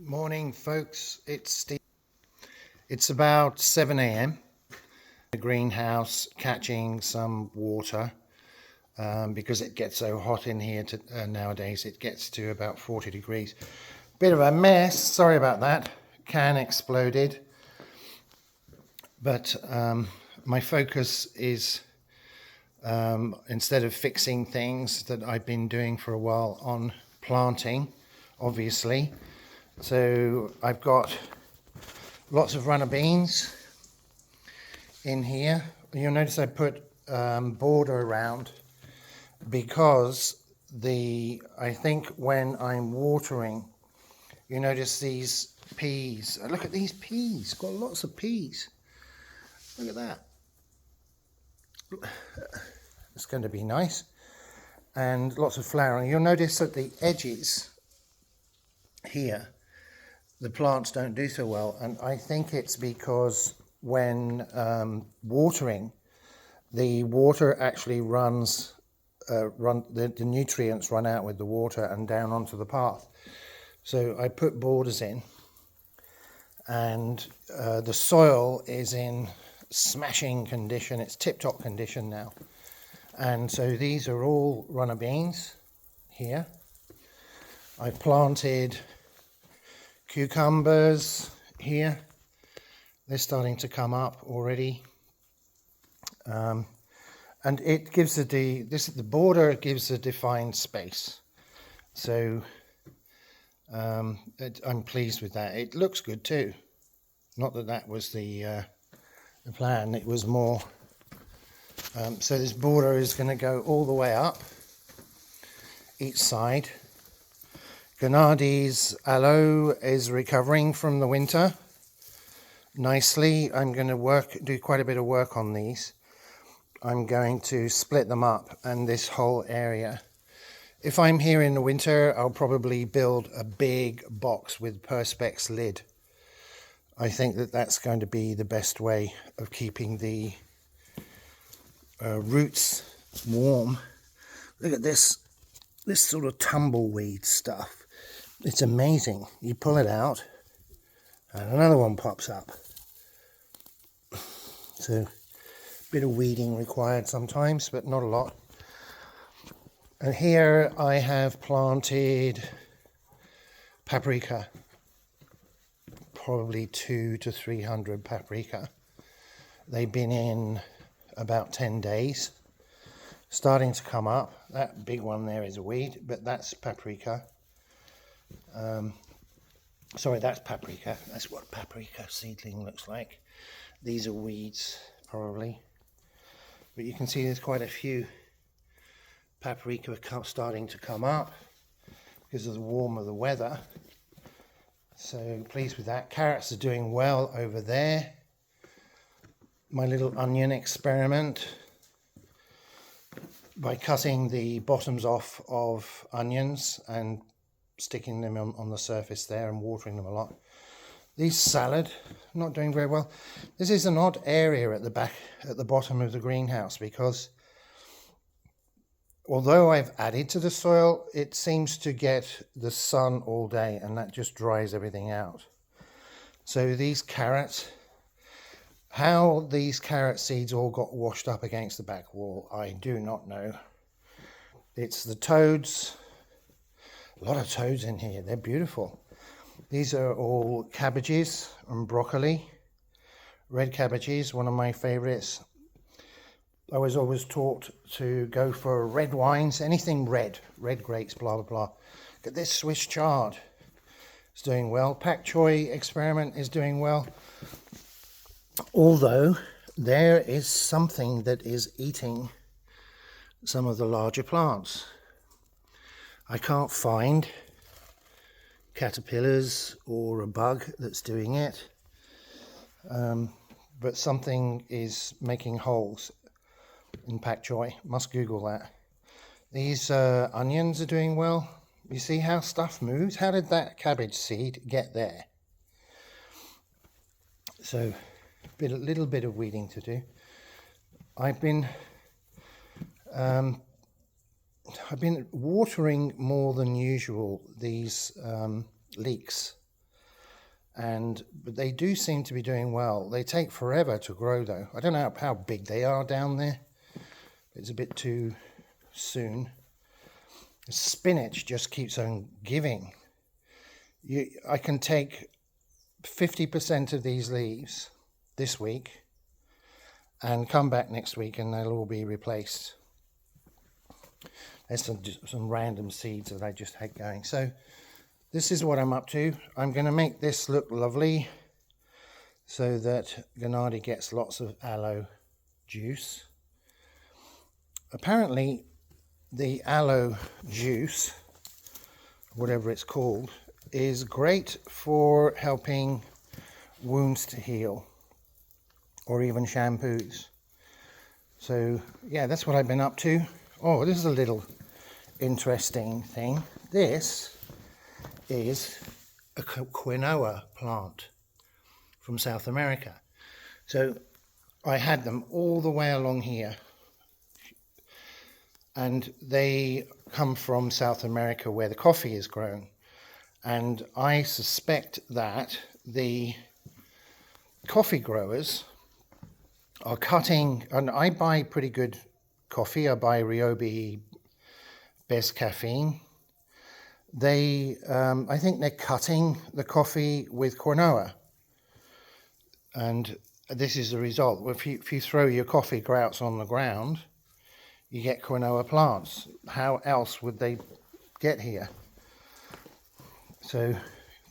Morning, folks. It's Steve. It's about 7 a.m. The greenhouse catching some water because it gets so hot in here nowadays. It gets to about 40 degrees. Bit of a mess. Sorry about that. Can exploded. But my focus is instead of fixing things that I've been doing for a while on planting, obviously. So I've got lots of runner beans in here. You'll notice I put border around because I think when I'm watering, you notice these peas. Look at these peas. Got lots of peas. Look at that. It's going to be nice. And lots of flowering. You'll notice at the edges here, the plants don't do so well, and I think it's because when watering, the water actually the nutrients run out with the water and down onto the path. So I put borders in, and the soil is in smashing condition. It's tip-top condition now, and so these are all runner beans here. I've planted cucumbers here. They're starting to come up already, and it gives the border gives a defined space. So I'm pleased with that. It looks good too. Not that that was the plan. It was more. So this border is going to go all the way up each side. Gennadi's aloe is recovering from the winter nicely. I'm going to do quite a bit of work on these. I'm going to split them up, and this whole area. If I'm here in the winter, I'll probably build a big box with Perspex lid. I think that that's going to be the best way of keeping the roots warm. Look at this sort of tumbleweed stuff. It's amazing. You pull it out and another one pops up. So a bit of weeding required sometimes, but not a lot. And here I have planted paprika, probably 200 to 300 paprika. They've been in about 10 days, starting to come up. That big one there is a weed, but that's paprika. Sorry, that's paprika. That's what paprika seedling looks like. These are weeds, probably. But you can see there's quite a few paprika starting to come up because of the warmer the weather. So pleased with that. Carrots are doing well over there. My little onion experiment by cutting the bottoms off of onions and sticking them on the surface there and watering them a lot. These salad, not doing very well. This is an odd area at the bottom of the greenhouse, because although I've added to the soil, it seems to get the sun all day, and that just dries everything out. So these carrots, how these carrot seeds all got washed up against the back wall, I do not know. It's the toads. A lot of toads in here. They're beautiful. These are all cabbages and broccoli. Red cabbages, one of my favorites. I was always taught to go for red wines, anything red grapes, blah, blah, blah. Look at this Swiss chard. It's doing well. Pak choy experiment is doing well. Although there is something that is eating some of the larger plants. I can't find caterpillars or a bug that's doing it, but something is making holes in pak choy. Must Google that. These onions are doing well. You see how stuff moves? How did that cabbage seed get there? So a little bit of weeding to do. I've been watering more than usual these leeks but they do seem to be doing well. They take forever to grow though. I don't know how big they are down there. It's a bit too soon. The spinach just keeps on giving. I can take 50% of these leaves this week and come back next week and they'll all be replaced. There's some random seeds that I just had going. So this is what I'm up to. I'm going to make this look lovely so that Gennady gets lots of aloe juice. Apparently the aloe juice, whatever it's called, is great for helping wounds to heal, or even shampoos. So yeah, that's what I've been up to. Oh, this is a little interesting thing. This is a quinoa plant from South America. So I had them all the way along here, and they come from South America where the coffee is grown. And I suspect that the coffee growers are cutting, and I buy pretty good coffee. I buy Ryobi Bez Caffeine. I think they're cutting the coffee with quinoa, and this is the result. If you throw your coffee grouts on the ground, you get quinoa plants. How else would they get here? So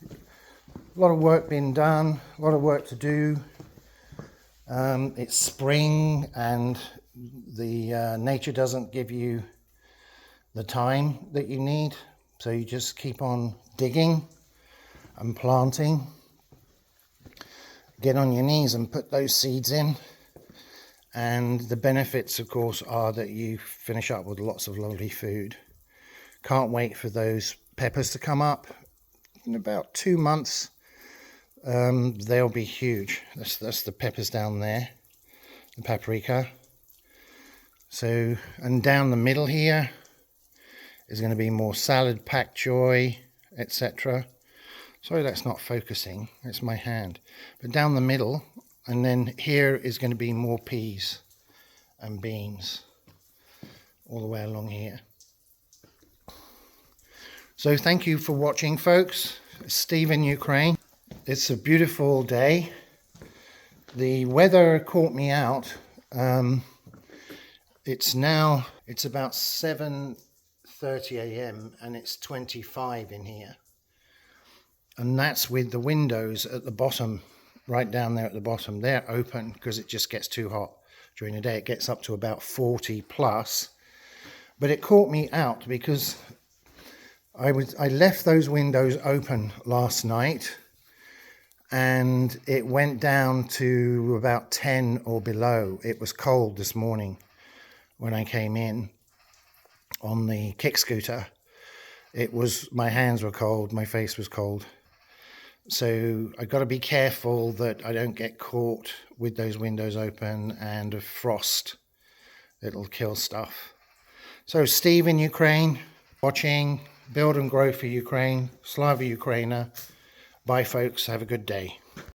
a lot of work being done, a lot of work to do. It's spring and the nature doesn't give you the time that you need, so you just keep on digging and planting. Get on your knees and put those seeds in, and the benefits of course are that you finish up with lots of lovely food. Can't wait for those peppers to come up. In about 2 months they'll be huge. That's the peppers down there, the paprika. So, and down the middle here is going to be more salad, pak choy, etc. Sorry, that's not focusing, it's my hand. But down the middle, and then here is going to be more peas and beans all the way along here. So thank you for watching, folks. It's Steve in Ukraine. It's a beautiful day. The weather caught me out. It's about 7:30 a.m. and it's 25 in here. And that's with the windows at the bottom, right down there at the bottom. They're open because it just gets too hot during the day. It gets up to about 40 plus. But it caught me out because I left those windows open last night and it went down to about 10 or below. It was cold this morning when I came in on the kick scooter. My hands were cold, my face was cold. So I've got to be careful that I don't get caught with those windows open and a frost. It'll kill stuff. So Steve in Ukraine, watching Build and Grow for Ukraine, Slava Ukraina. Bye folks, have a good day.